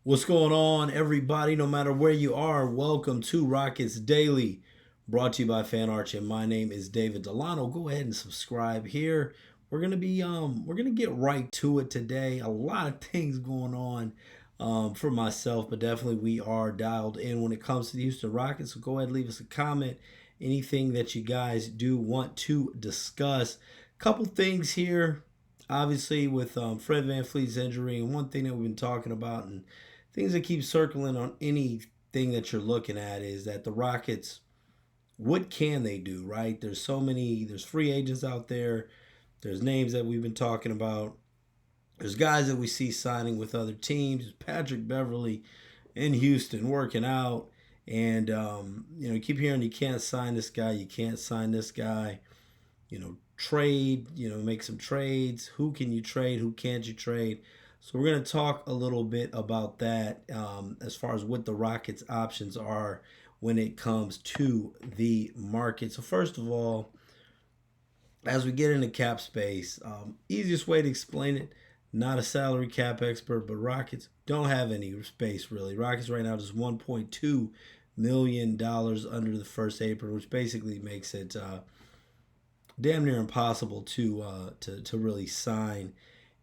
What's going on, everybody? No matter where you are, welcome to Rockets Daily, brought to you by Fan Arch, and my name is David Delano. Go ahead and subscribe here. We're gonna get right to it today. A lot of things going on for myself, but definitely we are dialed in when it comes to the Houston Rockets. So go ahead and leave us a comment. Anything that you guys do want to discuss. Couple things here obviously with Fred VanVleet's injury, and one thing that we've been talking about and things that keep circling on anything that you're looking at is that the Rockets, what can they do, right? There's free agents out there. There's names that we've been talking about. There's guys that we see signing with other teams. Patrick Beverly in Houston working out. And, you keep hearing you can't sign this guy, you can't sign this guy. Trade, make some trades. Who can you trade? Who can't you trade? So we're going to talk a little bit about that as far as what the Rockets' options are when it comes to the market. So first of all, as we get into cap space, easiest way to explain it, not a salary cap expert, but Rockets don't have any space really. Rockets right now just $1.2 million under the first apron, which basically makes it damn near impossible to really sign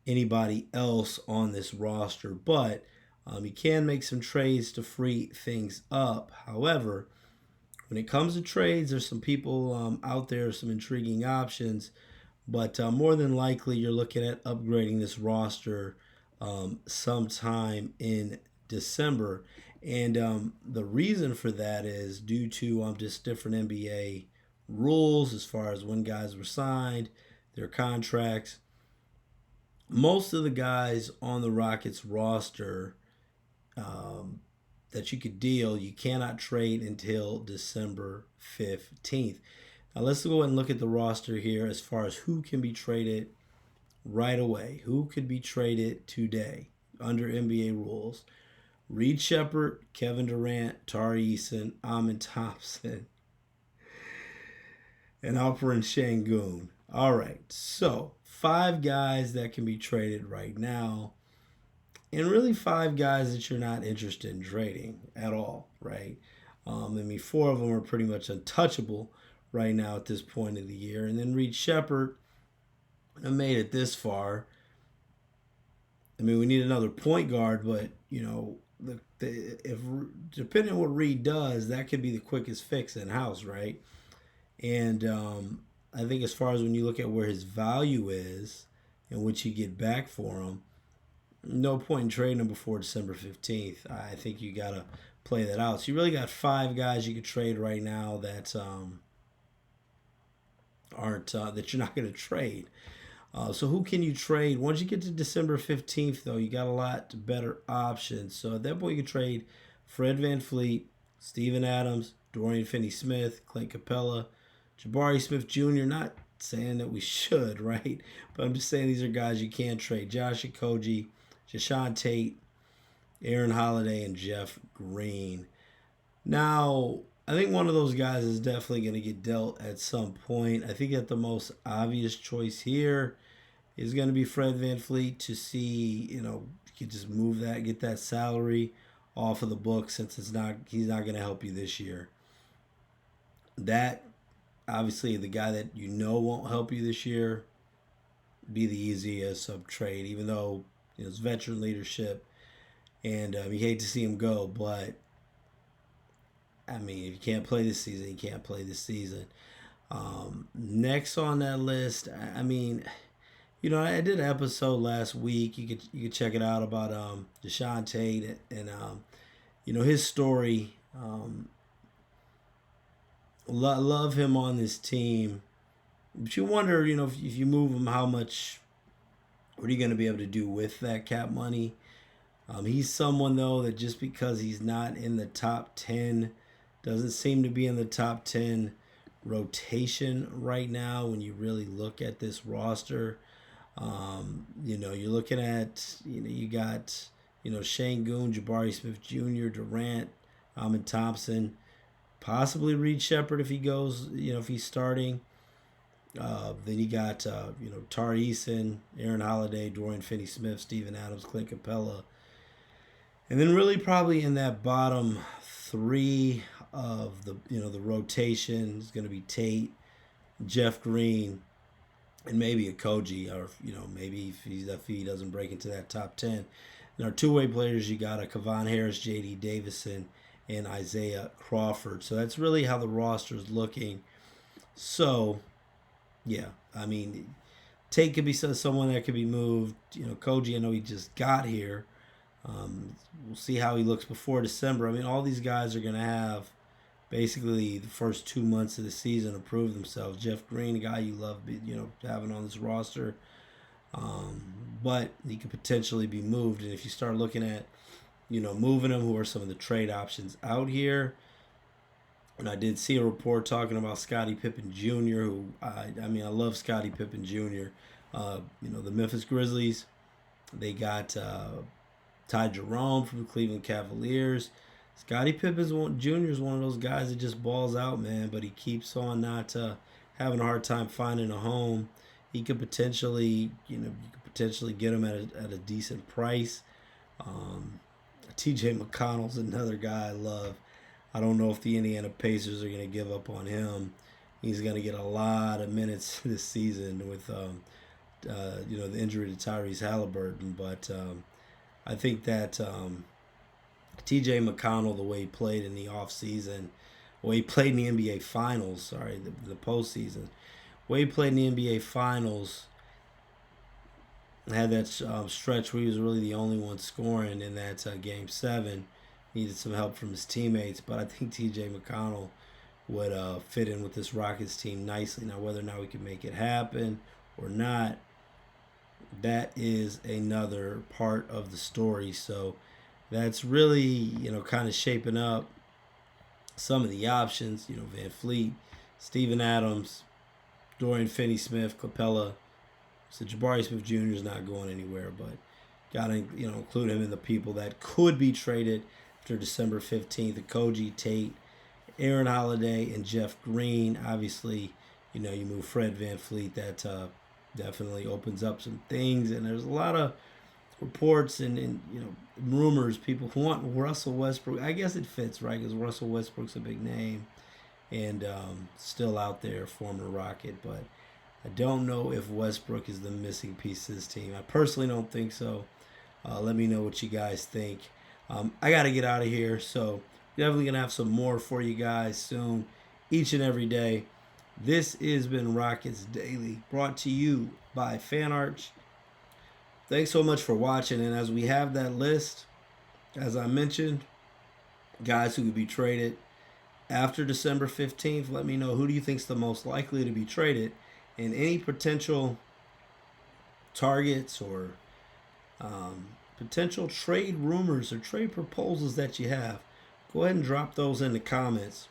anybody else on this roster. But you can make some trades to free things up. However, when it comes to trades, there's some people out there, some intriguing options. But more than likely, you're looking at upgrading this roster sometime in December. And the reason for that is due to just different NBA rules as far as when guys were signed, their contracts. Most of the guys on the Rockets roster that you could deal, you cannot trade until December 15th. Now let's go ahead and look at the roster here as far as who can be traded right away. Who could be traded today under NBA rules? Reed Shepard, Kevin Durant, Tari Eason, Amin Thompson, and Alperen Şengün. All right, so 5 guys that can be traded right now, and really 5 guys that you're not interested in trading at all, right? 4 of them are pretty much untouchable right now at this point of the year. And then Reed Shepard made it this far. We need another point guard, but if depending on what Reed does, that could be the quickest fix in house, right? And I think as far as when you look at where his value is and what you get back for him, no point in trading him before December 15th. I think you got to play that out. So you really got 5 guys you could trade right now that aren't that you're not going to trade. So who can you trade? Once you get to December 15th, though, you got a lot better options. So at that point, you can trade Fred VanVleet, Steven Adams, Dorian Finney-Smith, Clint Capella, Jabari Smith Jr. Not saying that we should, right? But I'm just saying these are guys you can trade. Josh Okogie, Jashawn Tate, Aaron Holiday, and Jeff Green. Now, I think one of those guys is definitely going to get dealt at some point. I think that the most obvious choice here is going to be Fred VanVleet to see, you could just move that, get that salary off of the book since he's not going to help you this year. That, obviously, the guy that won't help you this year, be the easiest of trade, even though it's veteran leadership and you hate to see him go, but if you can't play this season, you can't play this season. Next on that list, I did an episode last week. You could check it out about Jashawn Tate and his story. Love him on this team, but you wonder, if you move him, how much, what are you going to be able to do with that cap money? He's someone, though, that just because he's not in the top 10, doesn't seem to be in the top 10 rotation right now when you really look at this roster. You're looking at, you got, Şengün, Jabari Smith Jr., Durant, Amin Thompson, possibly Reed Shepard if he goes, if he's starting. Then you got, Tari Eason, Aaron Holiday, Dorian Finney-Smith, Steven Adams, Clint Capella. And then really probably in that bottom three of the rotation is going to be Tate, Jeff Green, and maybe a Koji, or maybe if he doesn't break into that top 10. And our two-way players, you got a Kevon Harris, J.D. Davison, and Isaiah Crawford. So that's really how the roster is looking. So, yeah, I mean, Tate could be someone that could be moved. Koji, I know he just got here. We'll see how he looks before December. I mean, all these guys are going to have basically the first 2 months of the season to prove themselves. Jeff Green, a guy you love, having on this roster, but he could potentially be moved. And if you start looking at, moving him, who are some of the trade options out here? And I did see a report talking about Scottie Pippen Jr., who I love Scottie Pippen Jr. The Memphis Grizzlies, they got Ty Jerome from the Cleveland Cavaliers. Scottie Pippen Jr. is one of those guys that just balls out, man, but he keeps on not having a hard time finding a home. He could potentially, get him at a decent price. T.J. McConnell's another guy I love. I don't know if the Indiana Pacers are going to give up on him. He's going to get a lot of minutes this season with, the injury to Tyrese Halliburton. But I think that T.J. McConnell, the way he played in the offseason, the way he played in the NBA Finals, the postseason, the way he played in the NBA Finals, had that stretch where he was really the only one scoring in that Game 7. Needed some help from his teammates, but I think T.J. McConnell would fit in with this Rockets team nicely. Now, whether or not we can make it happen or not, that is another part of the story. So that's really, kind of shaping up some of the options. Van Fleet, Steven Adams, Dorian Finney-Smith, Capella. So Jabari Smith Jr. is not going anywhere, but got to, include him in the people that could be traded after December 15th. Koji, Tate, Aaron Holiday, and Jeff Green. Obviously, you move Fred Van Fleet. That definitely opens up some things. And there's a lot of reports and rumors. People who want Russell Westbrook. I guess it fits, right? Because Russell Westbrook's a big name and still out there, former Rocket. But I don't know if Westbrook is the missing piece of this team. I personally don't think so. Let me know what you guys think. I got to get out of here, so definitely going to have some more for you guys soon, each and every day. This has been Rockets Daily, brought to you by FanArch. Thanks so much for watching, and as we have that list, as I mentioned, guys who could be traded after December 15th, let me know who do you think is the most likely to be traded, and any potential targets or potential trade rumors or trade proposals that you have. Go ahead and drop those in the comments.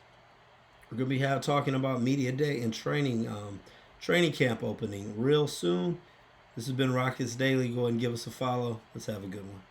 We're going to be talking about Media Day and training camp opening real soon. This has been Rockets Daily. Go ahead and give us a follow. Let's have a good one.